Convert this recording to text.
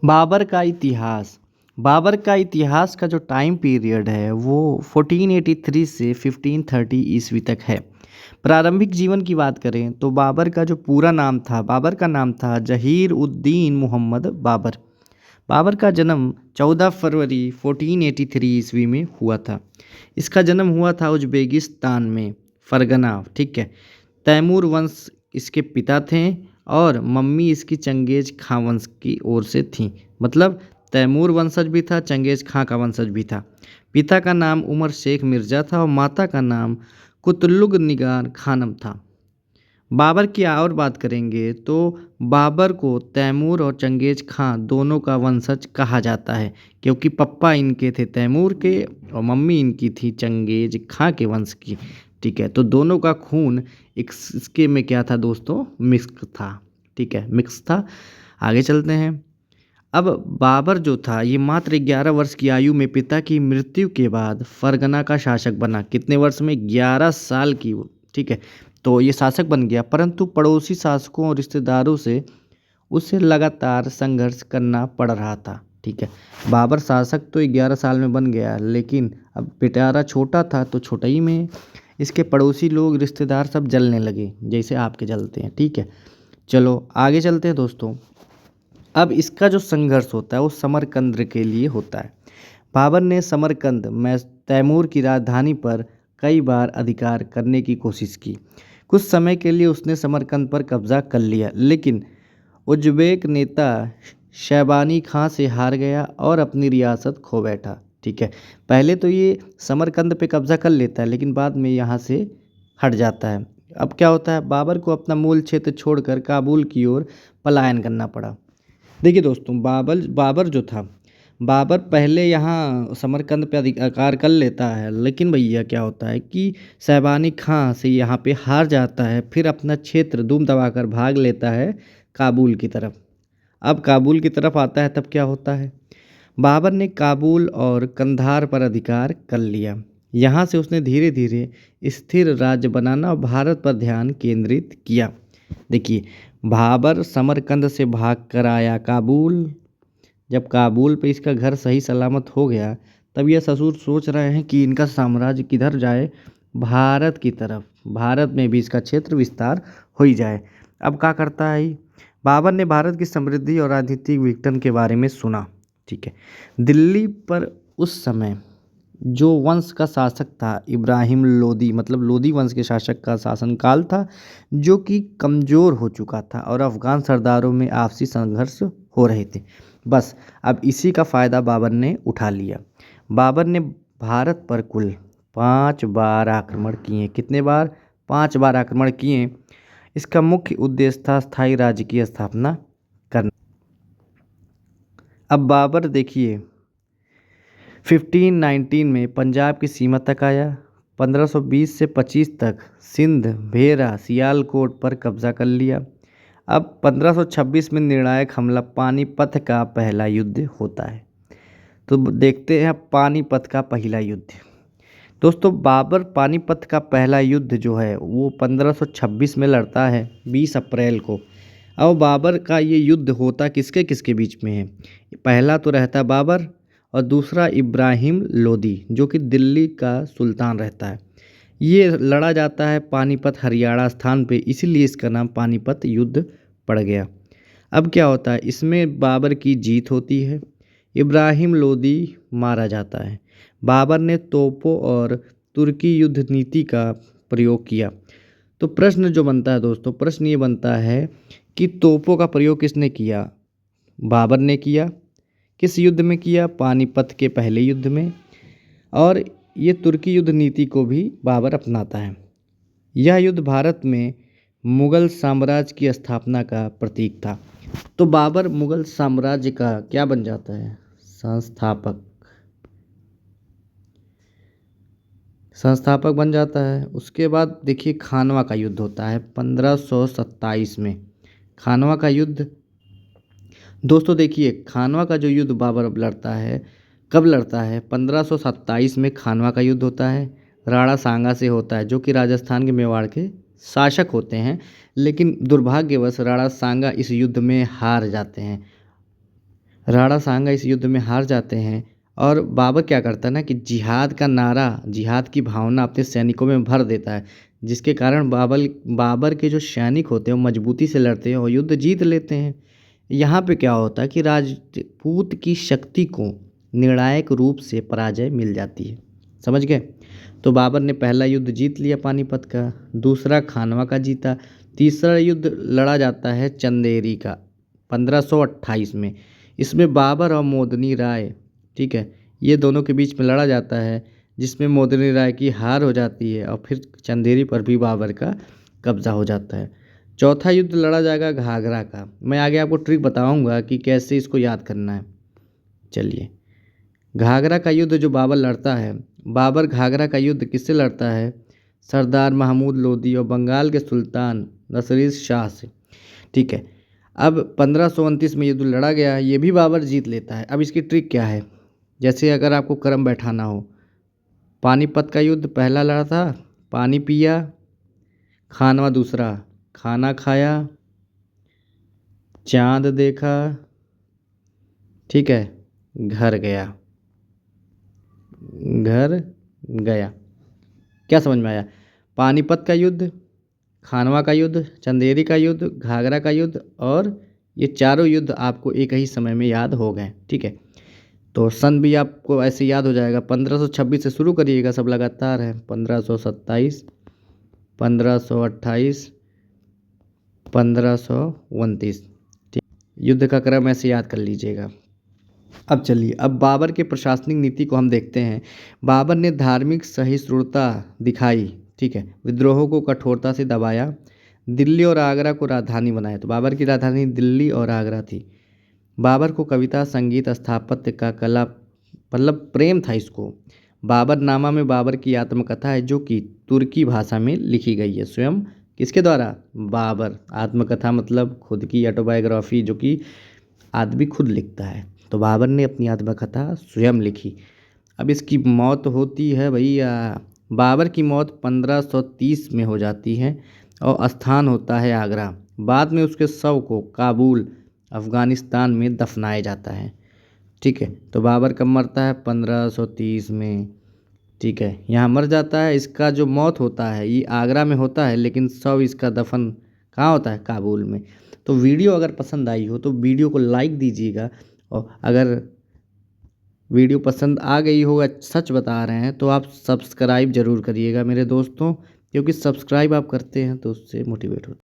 बाबर का इतिहास। बाबर का इतिहास का जो टाइम पीरियड है वो 1483 से 1530 ईस्वी तक है। प्रारंभिक जीवन की बात करें तो बाबर का जो पूरा नाम था, बाबर का नाम था जहीर उद्दीन मोहम्मद बाबर। बाबर का जन्म 14 फरवरी 1483 ईस्वी में हुआ था। इसका जन्म हुआ था उज्बेकिस्तान में, फरगना, ठीक है। तैमूर वंश इसके पिता थे और मम्मी इसकी चंगेज खां वंश की ओर से थी। मतलब तैमूर वंशज भी था, चंगेज खां का वंशज भी था। पिता का नाम उमर शेख मिर्ज़ा था और माता का नाम कुतलुग निगार खानम था। बाबर की और बात करेंगे तो बाबर को तैमूर और चंगेज खां दोनों का वंशज कहा जाता है, क्योंकि पप्पा इनके थे तैमूर के और मम्मी इनकी थी चंगेज खां के वंश की। ठीक है, तो दोनों का खून इसके में क्या था दोस्तों, मिक्स था। ठीक है, मिक्स था। आगे चलते हैं। अब बाबर जो था ये मात्र 11 वर्ष की आयु में पिता की मृत्यु के बाद फरगना का शासक बना। कितने वर्ष में? 11 साल की वो। ठीक है, तो ये शासक बन गया, परंतु पड़ोसी शासकों और रिश्तेदारों से उसे लगातार संघर्ष करना पड़ रहा था। ठीक है, बाबर शासक तो 11 साल में बन गया, लेकिन अब बेचारा छोटा था तो छोटा ही में इसके पड़ोसी लोग, रिश्तेदार सब जलने लगे, जैसे आपके जलते हैं। ठीक है, चलो आगे चलते हैं दोस्तों। अब इसका जो संघर्ष होता है वो समरकंद के लिए होता है। बाबर ने समरकंद में तैमूर की राजधानी पर कई बार अधिकार करने की कोशिश की। कुछ समय के लिए उसने समरकंद पर कब्जा कर लिया, लेकिन उज्बेक नेता शैबानी खां से हार गया और अपनी रियासत खो बैठा। ठीक है, पहले तो ये समरकंद पे कब्जा कर लेता है, लेकिन बाद में यहाँ से हट जाता है। अब क्या होता है, बाबर को अपना मूल क्षेत्र छोड़कर काबुल की ओर पलायन करना पड़ा। देखिए दोस्तों, बाबर जो था, बाबर पहले यहाँ समरकंद पे अधिकार कर लेता है, लेकिन भैया क्या होता है कि शैबानी खां से यहाँ पे हार जाता है, फिर अपना क्षेत्र दुम दबाकर भाग लेता है काबुल की तरफ। अब काबुल की तरफ आता है, तब क्या होता है, बाबर ने काबुल और कंधार पर अधिकार कर लिया। यहाँ से उसने धीरे धीरे स्थिर राज्य बनाना और भारत पर ध्यान केंद्रित किया। देखिए, बाबर समरकंद से भाग कर आया काबुल। जब काबुल पे इसका घर सही सलामत हो गया, तब यह ससुर सोच रहे हैं कि इनका साम्राज्य किधर जाए, भारत की तरफ। भारत में भी इसका क्षेत्र विस्तार हो ही जाए। अब क्या करता है बाबर ने भारत की समृद्धि और राजनीतिक विघटन के बारे में सुना। ठीक है, दिल्ली पर उस समय जो वंश का शासक था इब्राहिम लोदी, मतलब लोदी वंश के शासक का शासनकाल था, जो कि कमज़ोर हो चुका था और अफ़गान सरदारों में आपसी संघर्ष हो रहे थे। बस अब इसी का फ़ायदा बाबर ने उठा लिया। बाबर ने भारत पर कुल 5 बार आक्रमण किए। कितने बार? 5 बार आक्रमण किए। इसका मुख्य उद्देश्य था स्थायी राज्य की स्थापना करना। अब बाबर देखिए 1519 में पंजाब की सीमा तक आया। 1520 से 25 तक सिंध, भेरा, सियालकोट पर कब्जा कर लिया। अब 1526 में निर्णायक हमला पानीपत का पहला युद्ध होता है। तो देखते हैं पानीपत का पहला युद्ध। दोस्तों, बाबर पानीपत का पहला युद्ध जो है वो 1526 में लड़ता है, 20 अप्रैल को। अब बाबर का ये युद्ध होता किसके किसके बीच में है? पहला तो रहता है बाबर और दूसरा इब्राहिम लोदी, जो कि दिल्ली का सुल्तान रहता है। ये लड़ा जाता है पानीपत हरियाणा स्थान पे, इसीलिए इसका नाम पानीपत युद्ध पड़ गया। अब क्या होता है, इसमें बाबर की जीत होती है, इब्राहिम लोदी मारा जाता है। बाबर ने तोपों और तुर्की युद्ध नीति का प्रयोग किया। तो प्रश्न जो बनता है दोस्तों, प्रश्न ये बनता है कि तोपों का प्रयोग किसने किया? बाबर ने किया। किस युद्ध में किया? पानीपत के पहले युद्ध में। और ये तुर्की युद्ध नीति को भी बाबर अपनाता है। यह युद्ध भारत में मुगल साम्राज्य की स्थापना का प्रतीक था। तो बाबर मुगल साम्राज्य का क्या बन जाता है? संस्थापक। संस्थापक बन जाता है। उसके बाद देखिए खानवा का युद्ध होता है 1527 में। खानवा का युद्ध दोस्तों, देखिए खानवा का जो युद्ध बाबर अब लड़ता है, कब लड़ता है? 1527 में खानवा का युद्ध होता है। राणा सांगा से होता है, जो कि राजस्थान के मेवाड़ के शासक होते हैं, लेकिन दुर्भाग्यवश राणा सांगा इस युद्ध में हार जाते हैं। राणा सांगा इस युद्ध में हार जाते हैं और बाबर क्या करता है ना कि जिहाद का नारा, जिहाद की भावना अपने सैनिकों में भर देता है, जिसके कारण बाबर के जो सैनिक होते हैं वो मजबूती से लड़ते हैं और युद्ध जीत लेते हैं। यहाँ पे क्या होता है कि राजपूत की शक्ति को निर्णायक रूप से पराजय मिल जाती है। समझ गए? तो बाबर ने पहला युद्ध जीत लिया पानीपत का, दूसरा खानवा का जीता, तीसरा युद्ध लड़ा जाता है चंदेरी का 1528 में। इसमें बाबर और मोदनी राय, ठीक है, ये दोनों के बीच में लड़ा जाता है, जिसमें मोदनी राय की हार हो जाती है और फिर चंदेरी पर भी बाबर का कब्जा हो जाता है। चौथा युद्ध लड़ा जाएगा घाघरा का। मैं आगे आपको ट्रिक बताऊंगा कि कैसे इसको याद करना है। चलिए, घाघरा का युद्ध जो बाबर लड़ता है, बाबर घाघरा का युद्ध किससे लड़ता है? सरदार महमूद लोदी और बंगाल के सुल्तान नसीर शाह से। ठीक है, अब 1529 में युद्ध लड़ा गया, ये भी बाबर जीत लेता है। अब इसकी ट्रिक क्या है? जैसे अगर आपको क्रम बैठाना हो, पानीपत का युद्ध पहला लड़ा था, पानी पिया, खानवा दूसरा, खाना खाया, चांद देखा, ठीक है, घर गया, घर गया। क्या समझ में आया? पानीपत का युद्ध, खानवा का युद्ध, चंदेरी का युद्ध, घाघरा का युद्ध और ये चारों युद्ध आपको एक ही समय में याद हो गए। ठीक है, तो सन भी आपको ऐसे याद हो जाएगा। 1526 से शुरू करिएगा, सब लगातार है। 1527, 1528, 1529। ठीक, युद्ध का क्रम ऐसे याद कर लीजिएगा। अब चलिए, अब बाबर के प्रशासनिक नीति को हम देखते हैं। बाबर ने धार्मिक सहिष्णुता दिखाई, ठीक है, विद्रोहों को कठोरता से दबाया, दिल्ली और आगरा को राजधानी बनाया। तो बाबर की राजधानी दिल्ली और आगरा थी। बाबर को कविता, संगीत, स्थापत्य का कला मतलब प्रेम था इसको। बाबरनामा में बाबर की आत्मकथा है जो कि तुर्की भाषा में लिखी गई है। स्वयं किसके द्वारा? बाबर। आत्मकथा मतलब खुद की ऑटोबायोग्राफी, जो कि आदमी खुद लिखता है। तो बाबर ने अपनी आत्मकथा स्वयं लिखी। अब इसकी मौत होती है भैया, बाबर की मौत 1530 में हो जाती है और स्थान होता है आगरा। बाद में उसके शव को काबुल, अफ़गानिस्तान में दफनाया जाता है। ठीक है, तो बाबर कब मरता है? 1530 में। ठीक है, यहाँ मर जाता है। इसका जो मौत होता है ये आगरा में होता है, लेकिन शव इसका दफन कहाँ होता है? काबुल में। तो वीडियो अगर पसंद आई हो तो वीडियो को लाइक दीजिएगा, और अगर वीडियो पसंद आ गई हो, सच बता रहे हैं, तो आप सब्सक्राइब ज़रूर करिएगा मेरे दोस्तों, क्योंकि सब्सक्राइब आप करते हैं तो उससे मोटिवेट होता है।